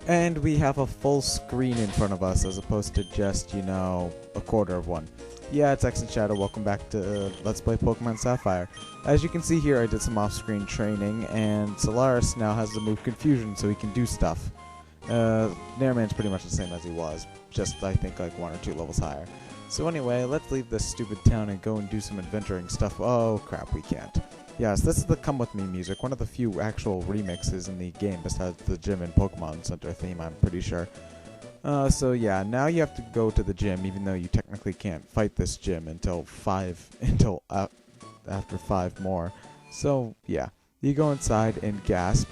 And we have a full screen in front of us as opposed to just, you know, a quarter of one. Yeah, it's ExandShadow. Welcome back to Let's Play Pokemon Sapphire. As you can see here, I did some off-screen training, and Solaris now has the move Confusion, so he can do stuff. Nairman's pretty much the same as he was, just I think like 1 or 2 levels higher. So anyway, let's leave this stupid town and go and do some adventuring stuff. Oh crap, we can't. Yes, this is the Come With Me music, one of the few actual remixes in the game besides the gym and Pokemon Center theme, I'm pretty sure. So yeah, now you have to go to the gym, even though you technically can't fight this gym until after 5 more. So yeah, you go inside and gasp.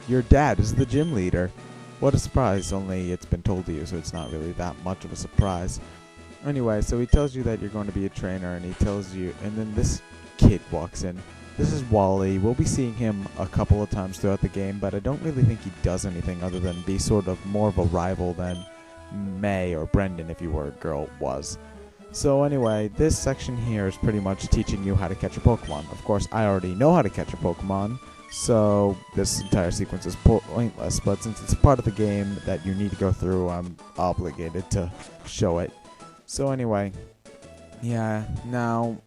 Your dad is the gym leader. What a surprise, only it's been told to you, so it's not really that much of a surprise. Anyway, so he tells you that you're going to be a trainer, and he tells you, and then this kid walks in. This is Wally. We'll be seeing him a couple of times throughout the game, but I don't really think he does anything other than be sort of more of a rival than May or Brendan, if you were a girl, was. So anyway, this section here is pretty much teaching you how to catch a Pokemon. Of course, I already know how to catch a Pokemon, so this entire sequence is pointless, but since it's part of the game that you need to go through, I'm obligated to show it. So anyway, yeah, now,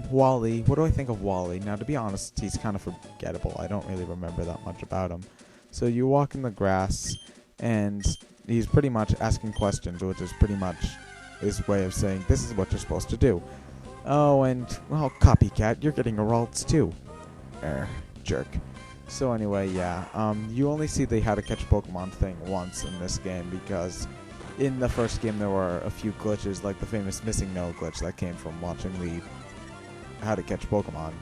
Wally, what do I think of Wally? Now, to be honest, he's kind of forgettable. I don't really remember that much about him. So you walk in the grass, and he's pretty much asking questions, which is pretty much his way of saying, this is what you're supposed to do. Oh, and, well, copycat, you're getting a Ralts too. Jerk. So anyway, yeah, you only see the how to catch Pokemon thing once in this game, because in the first game there were a few glitches, like the famous missing no glitch that came from watching the how to catch Pokemon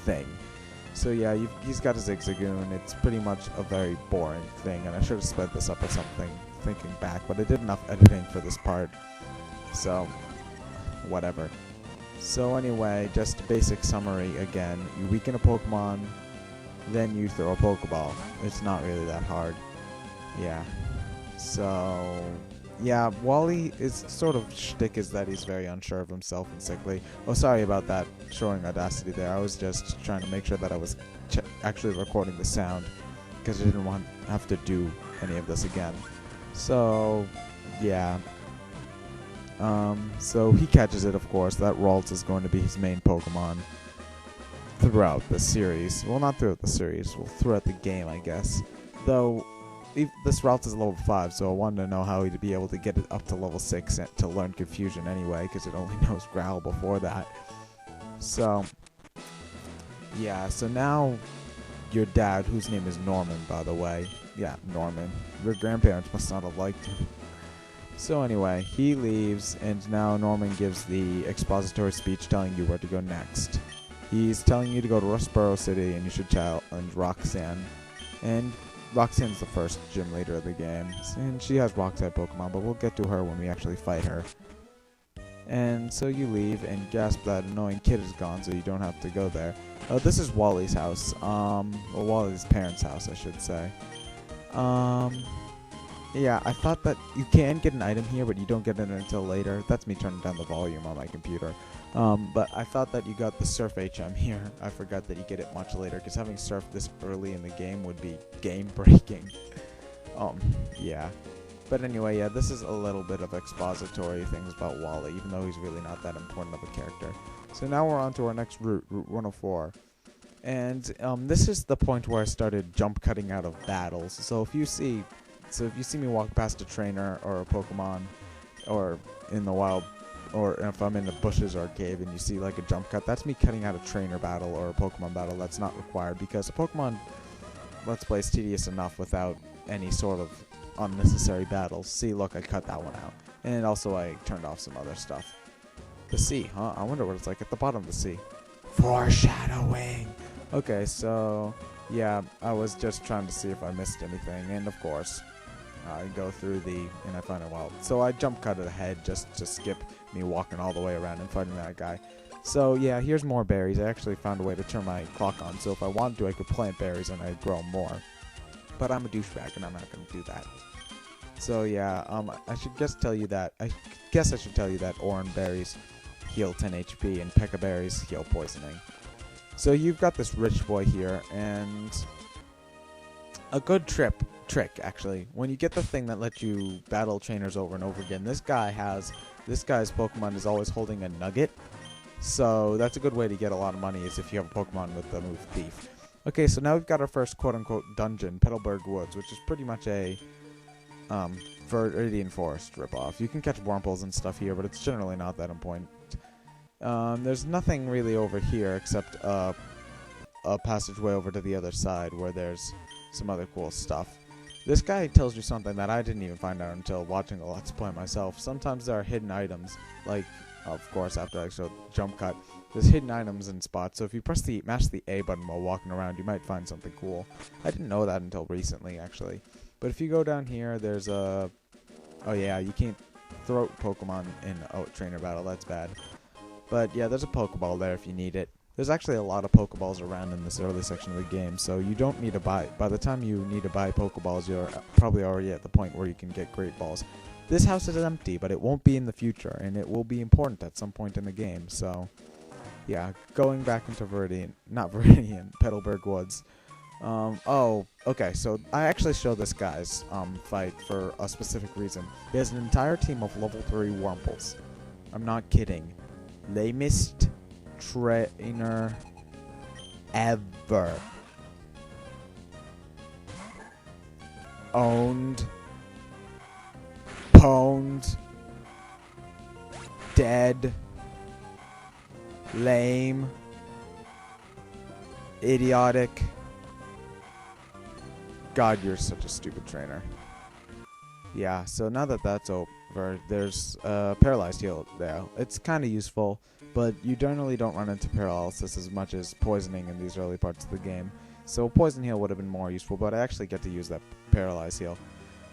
thing. So yeah, he's got a Zigzagoon. It's pretty much a very boring thing, and I should have sped this up or something, thinking back, but I did enough editing for this part, so whatever. So anyway, just a basic summary again. You weaken a Pokemon, then you throw a Pokeball. It's not really that hard. Yeah. So yeah, Wally is sort of shtick is that he's very unsure of himself and sickly. Oh, sorry about that, showing Audacity there. I was just trying to make sure that I was actually recording the sound, because I didn't want to have to do any of this again. So, yeah. So he catches it, of course. That Ralts is going to be his main Pokemon throughout the series. Well, not throughout the series. Well, throughout the game, I guess. Though this Ralts is level 5, so I wanted to know how he'd be able to get it up to level 6 to learn Confusion anyway, because it only knows Growl before that. So, yeah, so now your dad, whose name is Norman, by the way. Yeah, Norman. Your grandparents must not have liked him. So anyway, he leaves, and now Norman gives the expository speech telling you where to go next. He's telling you to go to Rustboro City, and you should challenge Roxanne. And Roxanne's the first gym leader of the game, and she has rock-type Pokemon, but we'll get to her when we actually fight her. And so you leave, and gasp that annoying kid is gone, so you don't have to go there. This is Wally's house, or Wally's parents' house, I should say. Yeah, I thought that you can get an item here, but you don't get it until later. That's me turning down the volume on my computer. But I thought that you got the Surf HM here. I forgot that you get it much later, because having Surf this early in the game would be game-breaking. Yeah. But anyway, yeah, this is a little bit of expository things about Wally, even though he's really not that important of a character. So now we're on to our next route, Route 104. And this is the point where I started jump cutting out of battles. So if you see me walk past a trainer or a Pokemon, or in the wild, or if I'm in the bushes or a cave and you see like a jump cut, that's me cutting out a trainer battle or a Pokemon battle. That's not required, because a Pokemon Let's Play is tedious enough without any sort of unnecessary battles. See, look, I cut that one out. And also I turned off some other stuff. The sea, huh? I wonder what it's like at the bottom of the sea. Foreshadowing! Okay, so yeah, I was just trying to see if I missed anything, and of course I go through and I find it wild. So I jump cut it ahead just to skip me walking all the way around and fighting that guy. So yeah, here's more berries. I actually found a way to turn my clock on, so if I wanted to, I could plant berries and I'd grow more. But I'm a douchebag and I'm not going to do that. So yeah, I should just tell you that, I guess I should tell you that orange berries heal 10 HP and Pekka berries heal poisoning. So you've got this rich boy here, and a good trip trick, actually. When you get the thing that lets you battle trainers over and over again, this guy's Pokemon is always holding a nugget. So that's a good way to get a lot of money, is if you have a Pokemon with the move Thief. Okay, so now we've got our first quote-unquote dungeon, Petalburg Woods, which is pretty much a Viridian Forest ripoff. You can catch Wurmples and stuff here, but it's generally not that important. There's nothing really over here except a passageway over to the other side where there's some other cool stuff. This guy tells you something that I didn't even find out until watching a Let's Play myself. Sometimes there are hidden items, like, of course, after I showed jump cut, there's hidden items in spots, so if you mash the A button while walking around, you might find something cool. I didn't know that until recently, actually. But if you go down here, there's a... Oh yeah, you can't throw Pokemon in a trainer battle, that's bad. But yeah, there's a Pokeball there if you need it. There's actually a lot of Pokeballs around in this early section of the game, so you don't need to buy... By the time you need to buy Pokeballs, you're probably already at the point where you can get Great Balls. This house is empty, but it won't be in the future, and it will be important at some point in the game, so... Yeah, going back into Petalburg Woods. Oh, okay, so I actually showed this guy's fight for a specific reason. He has an entire team of level 3 Wurmples. I'm not kidding. Lamest trainer ever. Owned. Pwned. Dead. Lame. Idiotic. God, you're such a stupid trainer. Yeah, so now that that's over, there's Paralyzed Heal there. It's kind of useful, but you generally don't run into paralysis as much as poisoning in these early parts of the game. So Poison Heal would have been more useful, but I actually get to use that Paralyzed Heal.